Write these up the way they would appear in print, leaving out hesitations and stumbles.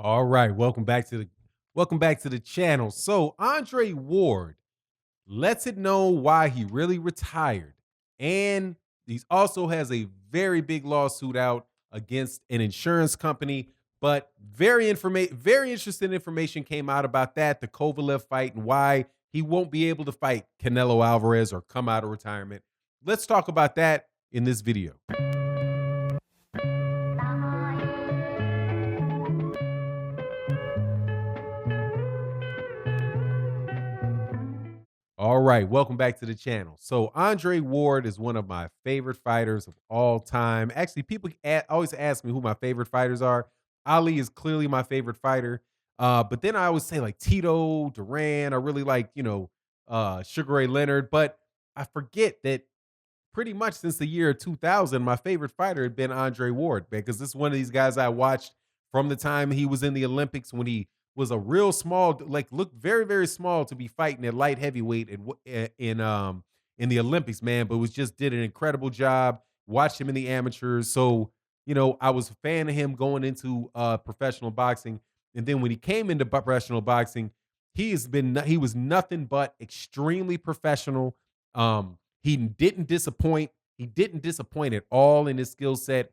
All right, welcome back to the channel. So Andre Ward lets it know why he really retired, and he also has a very big lawsuit out against an insurance company. But very interesting information came out about that, the Kovalev fight, and why he won't be able to fight Canelo Alvarez or come out of retirement. Let's talk about that in this video. All right, welcome back to the channel. So Andre Ward is one of my favorite fighters of all time. Actually, people always ask me who my favorite fighters are. Ali is clearly my favorite fighter. But then I always say like Tito, Duran. I really like, Sugar Ray Leonard. But I forget that pretty much since the year 2000, my favorite fighter had been Andre Ward, man, because this is one of these guys I watched from the time he was in the Olympics when he was a real small, like looked very, very small to be fighting at light heavyweight in the Olympics, man. But was just did an incredible job. Watched him in the amateurs, so I was a fan of him going into professional boxing, and then when he came into professional boxing, he was nothing but extremely professional. He didn't disappoint. He didn't disappoint at all in his skill set.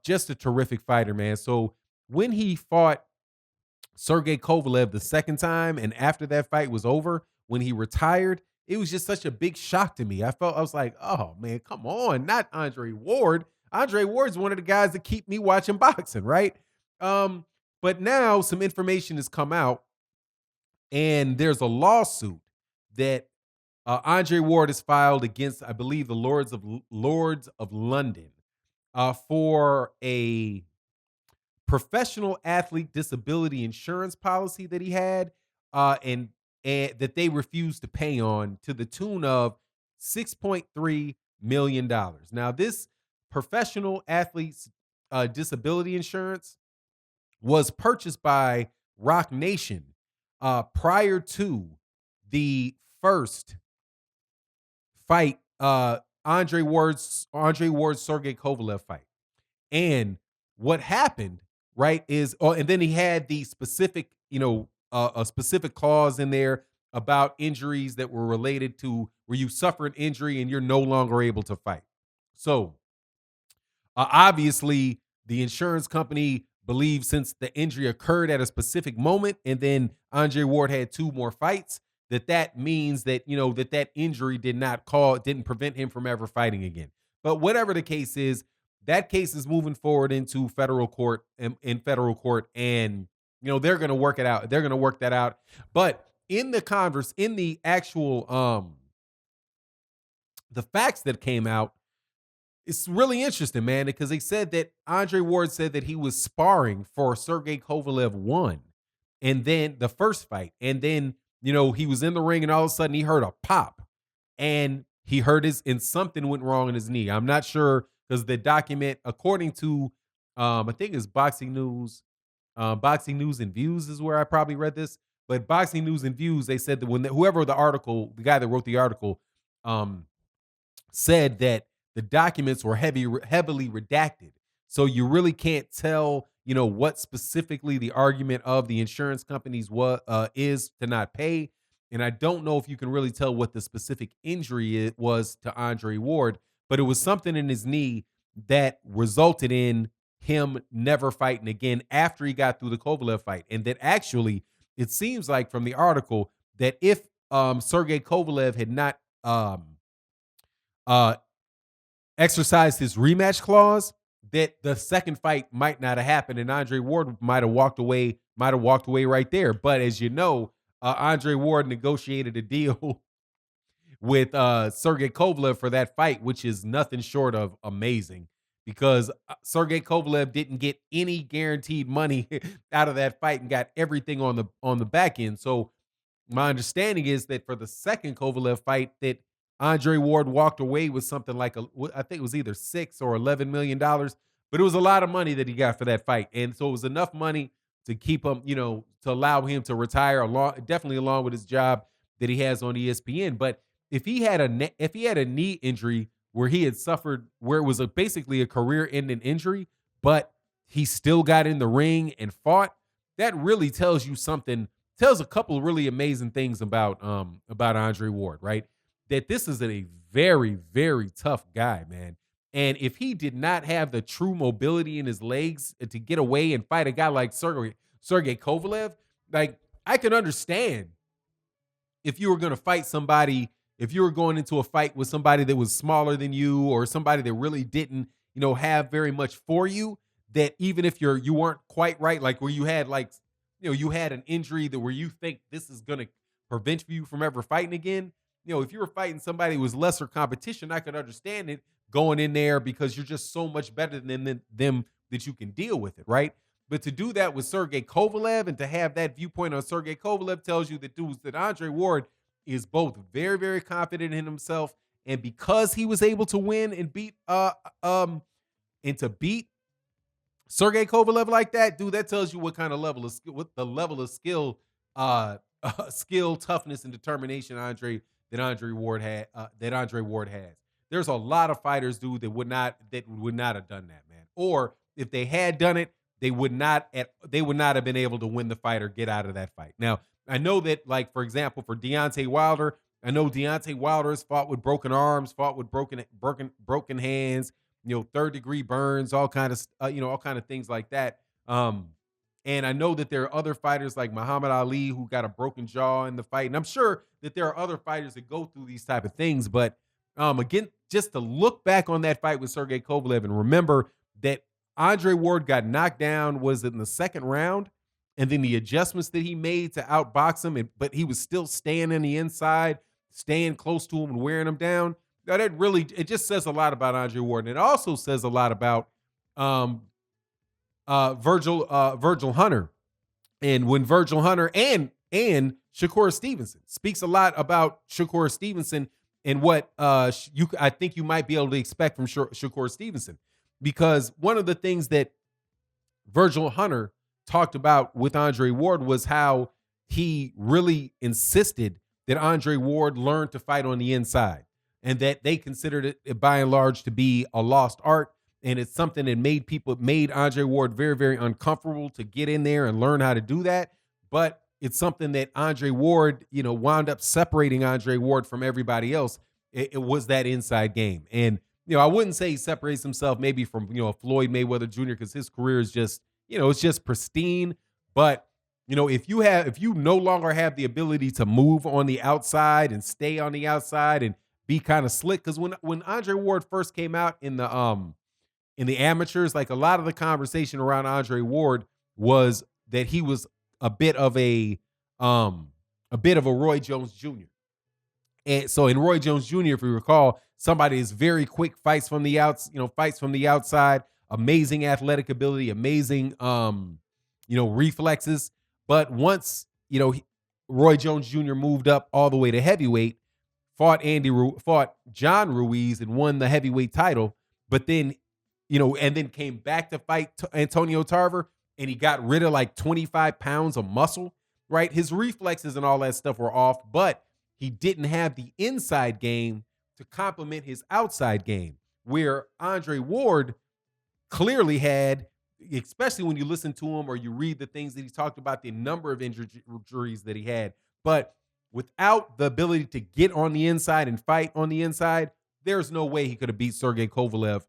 Just a terrific fighter, man. So when he fought Sergey Kovalev the second time, and after that fight was over, when he retired, it was just such a big shock to me. I was like, oh man, come on, not Andre Ward. Andre Ward's one of the guys that keep me watching boxing, right? Um, but now some information has come out, and there's a lawsuit that Andre Ward has filed against, I believe, the Lords of London for a professional athlete disability insurance policy that he had, and that they refused to pay on to the tune of $6.3 million. Now, this professional athletes disability insurance was purchased by Roc Nation prior to the first fight, Andre Ward's Sergey Kovalev fight. And what happened, right, is and then he had the specific, a specific clause in there about injuries that were related to where you suffer an injury and you're no longer able to fight. So obviously, the insurance company believes since the injury occurred at a specific moment, and then Andre Ward had two more fights, that means that that injury didn't prevent him from ever fighting again. But whatever the case is, that case is moving forward into federal court, in federal court, and they're going to work it out. They're going to work that out. But in the actual the facts that came out, it's really interesting, man, because they said that Andre Ward said that he was sparring for Sergey Kovalev one, and then the first fight, and then he was in the ring, and all of a sudden he heard a pop, and he heard and something went wrong in his knee. I'm not sure because the document, according to I think it's Boxing News and Views is where I probably read this, but Boxing News and Views, they said that whoever the guy that wrote the article, um, said that the documents were heavily redacted. So you really can't tell, what specifically the argument of the insurance companies is to not pay. And I don't know if you can really tell what the specific injury it was to Andre Ward, but it was something in his knee that resulted in him never fighting again after he got through the Kovalev fight. And that actually, it seems like from the article that if Sergey Kovalev had not uh, exercised his rematch clause, that the second fight might not have happened, and Andre Ward might have walked away right there. But as you know, Andre Ward negotiated a deal with Sergey Kovalev for that fight, which is nothing short of amazing. Because Sergey Kovalev didn't get any guaranteed money out of that fight and got everything on the back end. So my understanding is that for the second Kovalev fight, that Andre Ward walked away with something like I think it was either $6 or $11 million, but it was a lot of money that he got for that fight, and so it was enough money to keep him, to allow him to retire definitely along with his job that he has on ESPN. But if he had a knee injury where he had suffered, where it was basically a career-ending injury, but he still got in the ring and fought, that really tells you something, tells a couple of really amazing things about Andre Ward, right? That this is a very, very tough guy, man. And if he did not have the true mobility in his legs to get away and fight a guy like Sergey Kovalev, like I can understand if you were going to fight somebody, if you were going into a fight with somebody that was smaller than you or somebody that really didn't, have very much for you, that even if you weren't quite right, like where you had like, you had an injury that where you think this is going to prevent you from ever fighting again. If you were fighting somebody who was lesser competition, I could understand it going in there because you're just so much better than them that you can deal with it, right? But to do that with Sergey Kovalev and to have that viewpoint on Sergey Kovalev tells you that Andre Ward is both very, very confident in himself, and because he was able to win and beat Sergey Kovalev like that, dude, that tells you what kind of level of skill, what the level of skill, skill, toughness, and determination that Andre Ward had. That Andre Ward has. There's a lot of fighters, dude, that would not have done that, man. Or if they had done it, they would not have been able to win the fight or get out of that fight. Now, I know that, like, for example, for Deontay Wilder, I know Deontay Wilder has fought with broken arms, fought with broken hands, third degree burns, all kind of things like that. And I know that there are other fighters like Muhammad Ali who got a broken jaw in the fight, and I'm sure that there are other fighters that go through these type of things. But again, just to look back on that fight with Sergey Kovalev and remember that Andre Ward got knocked down, was in the second round, and then the adjustments that he made to outbox him, but he was still staying on the inside, staying close to him and wearing him down. Now that really, it just says a lot about Andre Ward, and it also says a lot about um, Virgil Hunter, and when Virgil Hunter and Shakur Stevenson speaks a lot about Shakur Stevenson and what I think you might be able to expect from Shakur Stevenson, because one of the things that Virgil Hunter talked about with Andre Ward was how he really insisted that Andre Ward learn to fight on the inside, and that they considered it by and large to be a lost art. And it's something that made Andre Ward very, very uncomfortable to get in there and learn how to do that. But it's something that Andre Ward, wound up separating Andre Ward from everybody else. It was that inside game. And, I wouldn't say he separates himself maybe from, Floyd Mayweather Jr. because his career is just, it's just pristine. But, if you no longer have the ability to move on the outside and stay on the outside and be kind of slick, because when Andre Ward first came out in the amateurs, like a lot of the conversation around Andre Ward was that he was a bit of a Roy Jones Jr. And so in Roy Jones Jr., if you recall, somebody is very quick, fights from the outside, amazing athletic ability, amazing reflexes. But once, Roy Jones Jr. moved up all the way to heavyweight, fought John Ruiz and won the heavyweight title, but then, and then came back to fight Antonio Tarver, and he got rid of like 25 pounds of muscle, right? His reflexes and all that stuff were off, but he didn't have the inside game to complement his outside game, where Andre Ward clearly had, especially when you listen to him or you read the things that he talked about, the number of injuries that he had. But without the ability to get on the inside and fight on the inside, there's no way he could have beat Sergey Kovalev.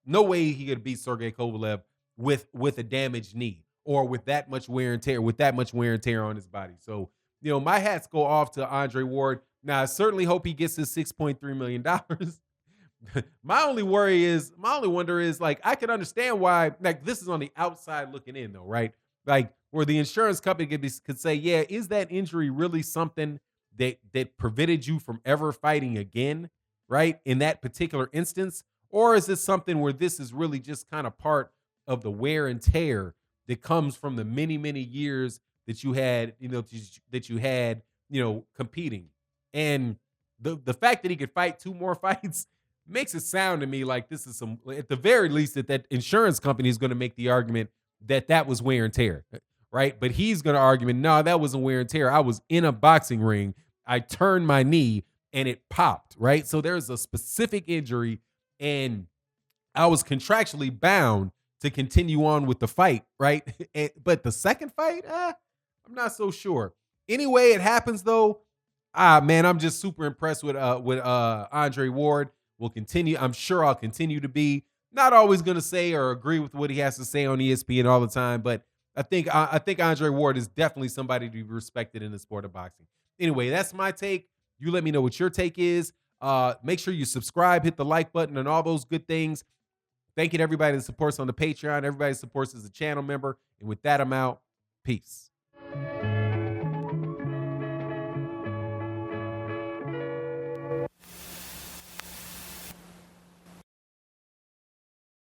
No way he could beat Sergey Kovalev with a damaged knee or with that much wear and tear on his body. So, my hats go off to Andre Ward. Now, I certainly hope he gets his $6.3 million. My only wonder is, like, I can understand why, like, this is on the outside looking in though, right? Like, where the insurance company could say, yeah, is that injury really something that prevented you from ever fighting again, right? In that particular instance? Or is this something where this is really just kind of part of the wear and tear that comes from the many, many years that you had, competing? And the fact that he could fight two more fights makes it sound to me like this is at the very least, that insurance company is going to make the argument that was wear and tear, right? But he's going to argue, no, that wasn't wear and tear. I was in a boxing ring. I turned my knee and it popped, right? So there's a specific injury, and I was contractually bound to continue on with the fight, right? But the second fight, I'm not so sure. Anyway, it happens though. Man, I'm just super impressed with Andre Ward. Will continue. I'm sure I'll continue to be. Not always going to say or agree with what he has to say on ESPN all the time, but I think Andre Ward is definitely somebody to be respected in the sport of boxing. Anyway, that's my take. You let me know what your take is. Make sure you subscribe, hit the like button, and all those good things. Thank you to everybody that supports on the Patreon, everybody that supports as a channel member. And with that, I'm out. Peace.